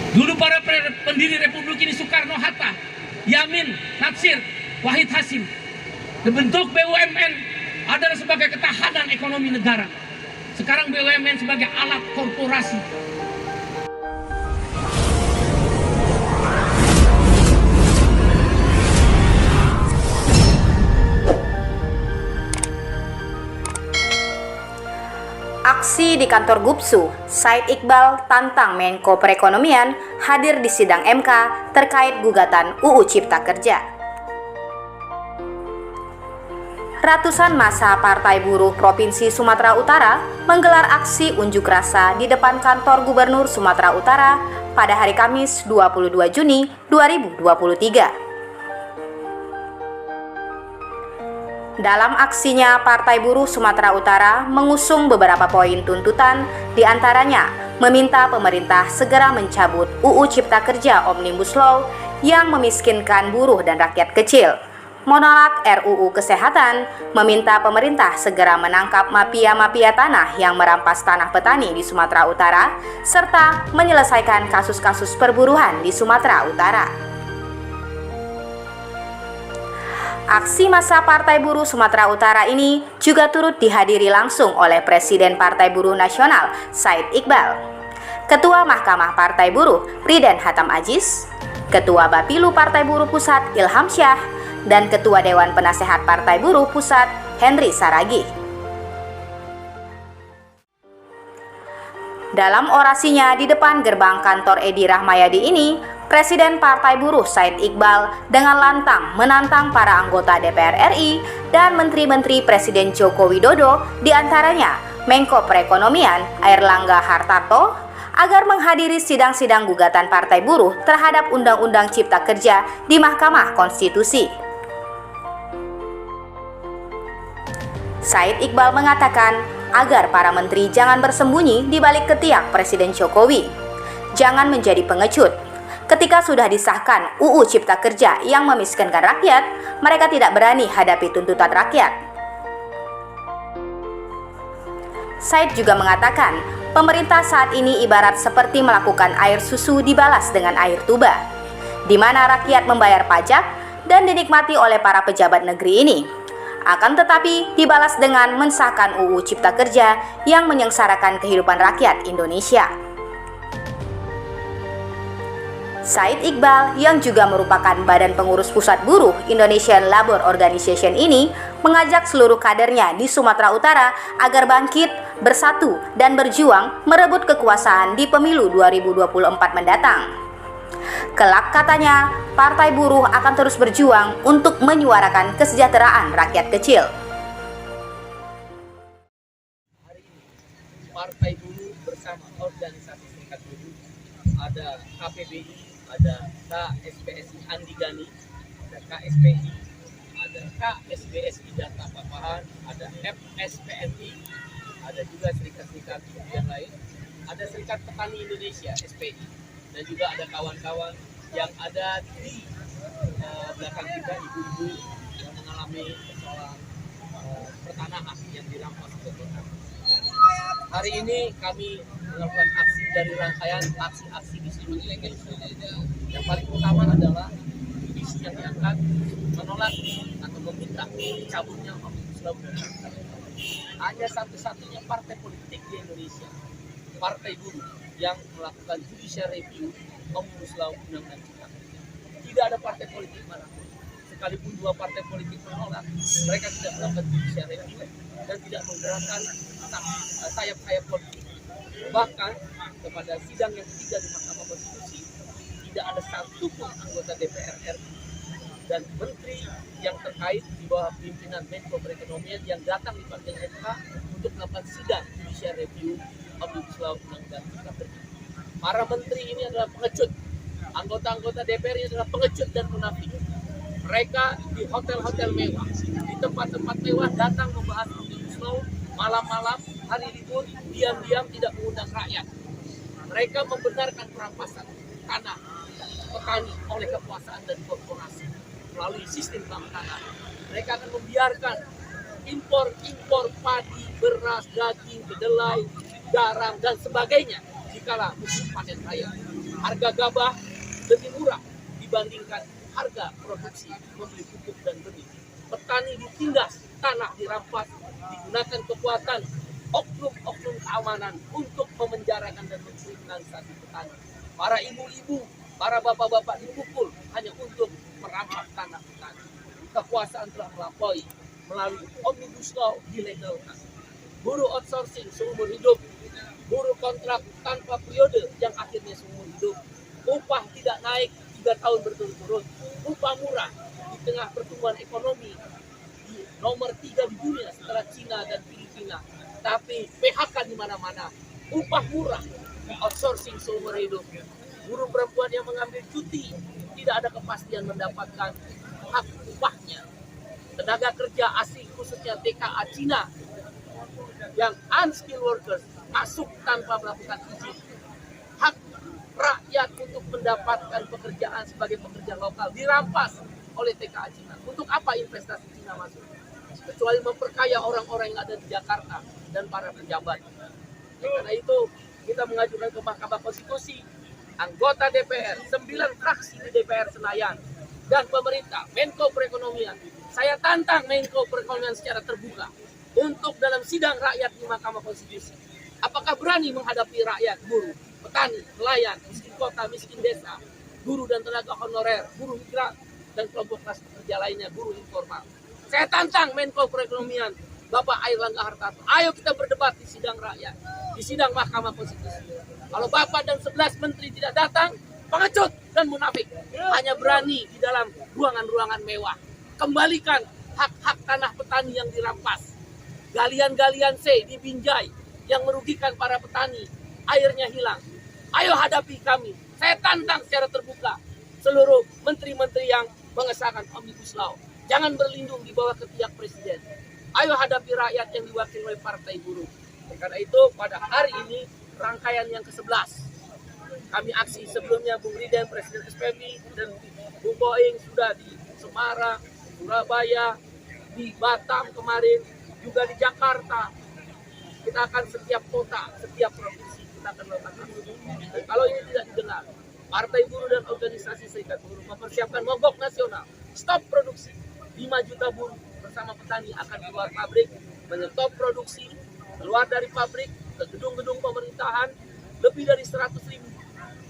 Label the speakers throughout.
Speaker 1: Dulu para pendiri Republik ini Soekarno-Hatta, Yamin, Natsir, Wahid Hasim. Bentuk BUMN adalah sebagai ketahanan ekonomi negara. Sekarang BUMN sebagai alat korporasi.
Speaker 2: Aksi di kantor Gupsu, Said Iqbal tantang Menko Perekonomian hadir di sidang MK terkait gugatan UU Cipta Kerja. Ratusan massa Partai Buruh Provinsi Sumatera Utara menggelar aksi unjuk rasa di depan kantor Gubernur Sumatera Utara pada hari Kamis 22 Juni 2023. Dalam aksinya, Partai Buruh Sumatera Utara mengusung beberapa poin tuntutan, diantaranya meminta pemerintah segera mencabut UU Cipta Kerja Omnibus Law yang memiskinkan buruh dan rakyat kecil, menolak RUU Kesehatan, meminta pemerintah segera menangkap mafia-mafia tanah yang merampas tanah petani di Sumatera Utara, serta menyelesaikan kasus-kasus perburuan di Sumatera Utara. Aksi massa Partai Buruh Sumatera Utara ini juga turut dihadiri langsung oleh Presiden Partai Buruh Nasional Said Iqbal, Ketua Mahkamah Partai Buruh Riden Hatam Aziz, Ketua Bapilu Partai Buruh Pusat Ilham Syah, dan Ketua Dewan Penasehat Partai Buruh Pusat Henry Saragih. Dalam orasinya di depan gerbang kantor Edi Rahmayadi ini, Presiden Partai Buruh Said Iqbal dengan lantang menantang para anggota DPR RI dan Menteri-Menteri Presiden Joko Widodo, diantaranya Menko Perekonomian Airlangga Hartarto, agar menghadiri sidang-sidang gugatan Partai Buruh terhadap Undang-Undang Cipta Kerja di Mahkamah Konstitusi. Said Iqbal mengatakan agar para menteri jangan bersembunyi di balik ketiak Presiden Jokowi. Jangan menjadi pengecut. Ketika sudah disahkan UU Cipta Kerja yang memiskinkan rakyat, mereka tidak berani hadapi tuntutan rakyat. Said juga mengatakan, pemerintah saat ini ibarat seperti melakukan air susu dibalas dengan air tuba, di mana rakyat membayar pajak dan dinikmati oleh para pejabat negeri ini. Akan tetapi dibalas dengan mensahkan UU Cipta Kerja yang menyengsarakan kehidupan rakyat Indonesia. Said Iqbal yang juga merupakan badan pengurus pusat buruh Indonesian Labour Organization ini mengajak seluruh kadernya di Sumatera Utara agar bangkit, bersatu, dan berjuang merebut kekuasaan di pemilu 2024 mendatang. Kelak katanya, Partai Buruh akan terus berjuang untuk menyuarakan kesejahteraan rakyat kecil.
Speaker 3: Hari ini, Partai Buruh bersama organisasi serikat buruh, ada KPBI, ada KSPSI Andi Gani, ada KSPI, ada KSBSI Data Papahan, ada FSPMI, ada juga serikat-serikat yang lain, ada Serikat Petani Indonesia SPI, dan juga ada kawan-kawan yang ada di belakang kita, ibu-ibu yang mengalami persoalan pertanahan yang dirampas ke kota. Hari ini kami melakukan aksi dari rangkaian aksi-aksi di seluruh Indonesia. Yang paling utama adalah isu yang diangkat menolak atau meminta dicabutnya Omnibus Law. Hanya satu-satunya partai politik di Indonesia, Partai Buruh, yang melakukan judicial review Omnibus Law Undang-Undang Cipta Kerja. Tidak ada partai politik manapun, sekalipun dua partai politik menolak, mereka tidak melakukan judicial review dan tidak menggerakkan sayap-sayap politik. Bahkan kepada sidang yang ketiga di Mahkamah Konstitusi, tidak ada satupun anggota DPR RI dan menteri yang terkait di bawah pimpinan Menko Perekonomian yang datang dipanggil MK untuk melakukan sidang judicial review Omnibus Law Undang-Undang Cipta Kerja. Para menteri ini adalah pengecut, anggota-anggota DPR ini adalah pengecut dan munafik. Mereka di hotel-hotel mewah, di tempat-tempat mewah datang membahas Omnibus Law, malam-malam, hari libur, diam-diam tidak mengundang rakyat. Mereka membenarkan perampasan tanah petani oleh kekuasaan dan korporasi melalui sistem bank tanah. Mereka akan membiarkan impor padi, beras, daging, kedelai, garam, dan sebagainya jikalau musim panen raya. harga gabah lebih murah dibandingkan harga produksi membeli pupuk dan benih. Petani ditindas, tanah dirampas, digunakan kekuatan oknum-oknum keamanan untuk memenjarakan dan mengkriminalisasi petani. Para ibu-ibu, para bapak-bapak dipukul hanya untuk merampas tanah petani. Kekuasaan telah melampaui melalui Omnibus Law dilegalkan. Buruh outsourcing seumur hidup, buruh kontrak tanpa periode yang akhirnya seumur hidup, upah tidak naik 3 tahun berturut-turut, upah murah di tengah pertumbuhan ekonomi di nomor 3 di dunia setelah Cina dan Filipina, tapi PHK di mana-mana, upah murah, outsourcing seumur hidup, buruh perempuan yang mengambil cuti tidak ada kepastian mendapatkan hak upahnya, tenaga kerja asing khususnya TKA Cina yang unskilled workers masuk tanpa melakukan izin, hak rakyat untuk mendapatkan pekerjaan sebagai pekerja lokal dirampas oleh TKA Cina. Untuk apa investasi Cina masuk? Kecuali memperkaya orang-orang yang ada di Jakarta dan para pejabat. Karena itu kita mengajukan ke Mahkamah Konstitusi, anggota DPR, 9 fraksi di DPR Senayan, dan pemerintah, Menko Perekonomian. Saya tantang Menko Perekonomian secara terbuka untuk dalam sidang rakyat di Mahkamah Konstitusi. Apakah berani menghadapi rakyat, buruh, petani, nelayan, miskin kota, miskin desa, guru dan tenaga honorer, buruh migran, dan kelompok kelas pekerja lainnya, buruh informal. Saya tantang Menko Perekonomian, Bapak Airlangga Hartarto. Ayo kita berdebat di sidang rakyat, di sidang Mahkamah Konstitusi. Kalau Bapak dan 11 menteri tidak datang, pengecut dan munafik. Hanya berani di dalam ruangan-ruangan mewah. Kembalikan hak-hak tanah petani yang dirampas. Galian-galian C di Binjai yang merugikan para petani. Airnya hilang. Ayo hadapi kami. Saya tantang secara terbuka seluruh menteri-menteri yang mengesahkan Omnibus Law. Jangan berlindung di bawah ketiak presiden. Ayo hadapi rakyat yang diwakili oleh Partai Buruh. Karena itu pada hari ini rangkaian yang ke-11. Kami aksi sebelumnya Bung Riden, Presiden SPMI, dan Bung Boeing sudah di Semarang, Surabaya, di Batam kemarin, juga di Jakarta. Kita akan setiap kota, setiap provinsi, kita akan melakukan aksi. Dan kalau ini tidak didengar, Partai Buruh dan organisasi serikat buruh mempersiapkan mogok nasional, stop produksi. 5 juta buruh bersama petani akan keluar pabrik, menyetop produksi, keluar dari pabrik ke gedung-gedung pemerintahan. Lebih dari 100.000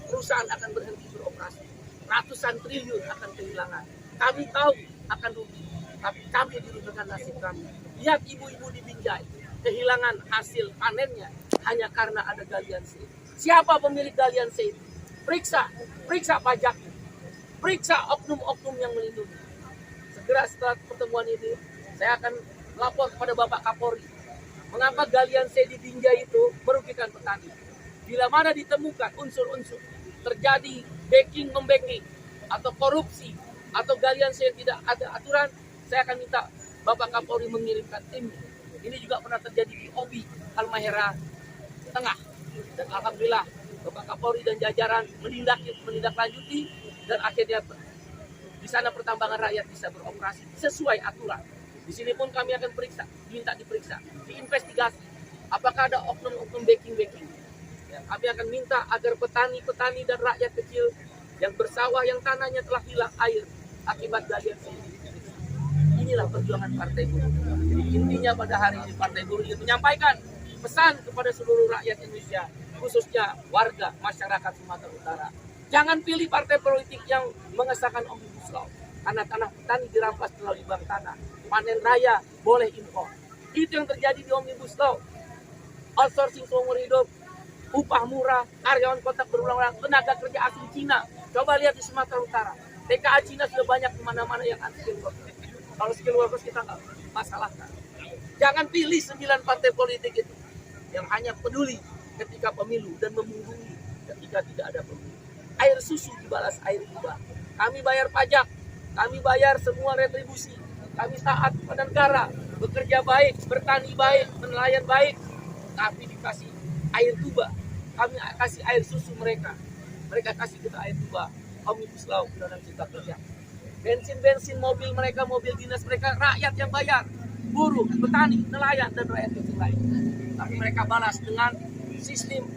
Speaker 3: perusahaan akan berhenti beroperasi. Ratusan triliun akan kehilangan. Kami tahu akan rugi, tapi kami dirugikan nasib kami. Lihat ibu-ibu di Binjai, kehilangan hasil panennya hanya karena ada galian C. Siapa pemilik galian C itu? Periksa pajaknya, periksa oknum-oknum yang melindungi. Segera setelah pertemuan ini, saya akan lapor kepada Bapak Kapolri. Mengapa galian C di Binjai itu merugikan petani? Bila mana ditemukan unsur-unsur terjadi backing-membacking atau korupsi atau galian C yang tidak ada aturan, saya akan minta Bapak Kapolri mengirimkan tim. Ini juga pernah terjadi di Obi, Halmahera Tengah. Dan alhamdulillah Bapak Kapolri dan jajaran menindaklanjuti dan akhirnya di sana pertambangan rakyat bisa beroperasi sesuai aturan. Di sini pun kami akan periksa, minta diperiksa, diinvestigasi. Apakah ada oknum-oknum backing-backing? Ya, kami akan minta agar petani-petani dan rakyat kecil yang bersawah, yang tanahnya telah hilang air akibat galian ini. Inilah perjuangan Partai Buruh. Jadi intinya pada hari ini Partai Buruh ingin menyampaikan pesan kepada seluruh rakyat Indonesia, khususnya warga masyarakat Sumatera Utara. Jangan pilih partai politik yang mengesahkan Omnibus Law. Karena tanah petani dirampas melalui bank tanah. Panen raya boleh impor. Itu yang terjadi di Omnibus Law. Outsourcing seumur hidup, upah murah, karyawan kontrak berulang-ulang, tenaga kerja asing Cina. Coba lihat di Sumatera Utara. TKA Cina sudah banyak di mana-mana yang unskilled workers. Kalau skilled workers kita nggak masalahkan. Jangan pilih 9 partai politik itu yang hanya peduli ketika pemilu dan memunggungi ketika tidak ada pemilu. Air susu dibalas air riba. Kami bayar pajak, kami bayar semua retribusi, kami taat pada negara, bekerja baik, bertani baik, nelayan baik, tapi dikasih air tuba. Kami kasih air susu mereka kasih kita air tuba. Omnibus Law, Undang-Undang Cipta Kerja. Bensin mobil mereka, mobil dinas mereka, rakyat yang bayar, buruh, petani, nelayan, dan rakyat kecil lain. Tapi mereka balas dengan sistem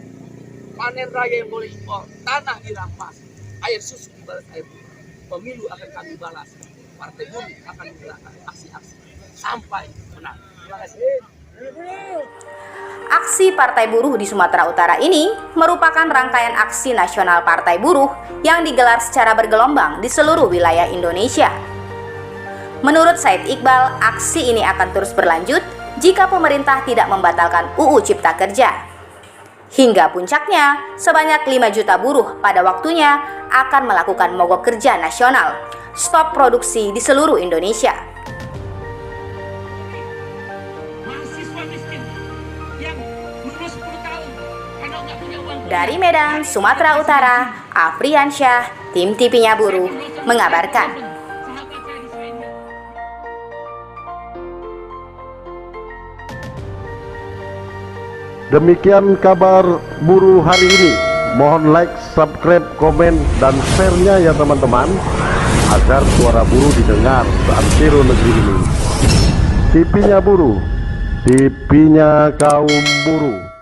Speaker 3: panen raya yang boleh impor, tanah dirampas, air susu dibalas air buah. Pemilu akan kami balas. Partai Buruh akan menggerakkan aksi-aksi sampai menang. Terima kasih.
Speaker 2: Aksi Partai Buruh di Sumatera Utara ini merupakan rangkaian aksi nasional Partai Buruh yang digelar secara bergelombang di seluruh wilayah Indonesia. Menurut Said Iqbal, aksi ini akan terus berlanjut jika pemerintah tidak membatalkan UU Cipta Kerja. Hingga puncaknya, sebanyak 5 juta buruh pada waktunya akan melakukan mogok kerja nasional, stop produksi di seluruh Indonesia.
Speaker 1: Mahasiswa miskin yang lulus 10 tahun karena nggak punya uang.
Speaker 2: Dari Medan, Sumatera Utara, Afriansyah, tim TV-nya Buruh, mengabarkan.
Speaker 1: Sahabat saya di Swedia.
Speaker 4: Demikian kabar buruh hari ini. Mohon like, subscribe, komen, dan share-nya ya teman-teman, agar suara buruh didengar seantero negeri ini. TV-nya Buruh, TV-nya kaum buruh.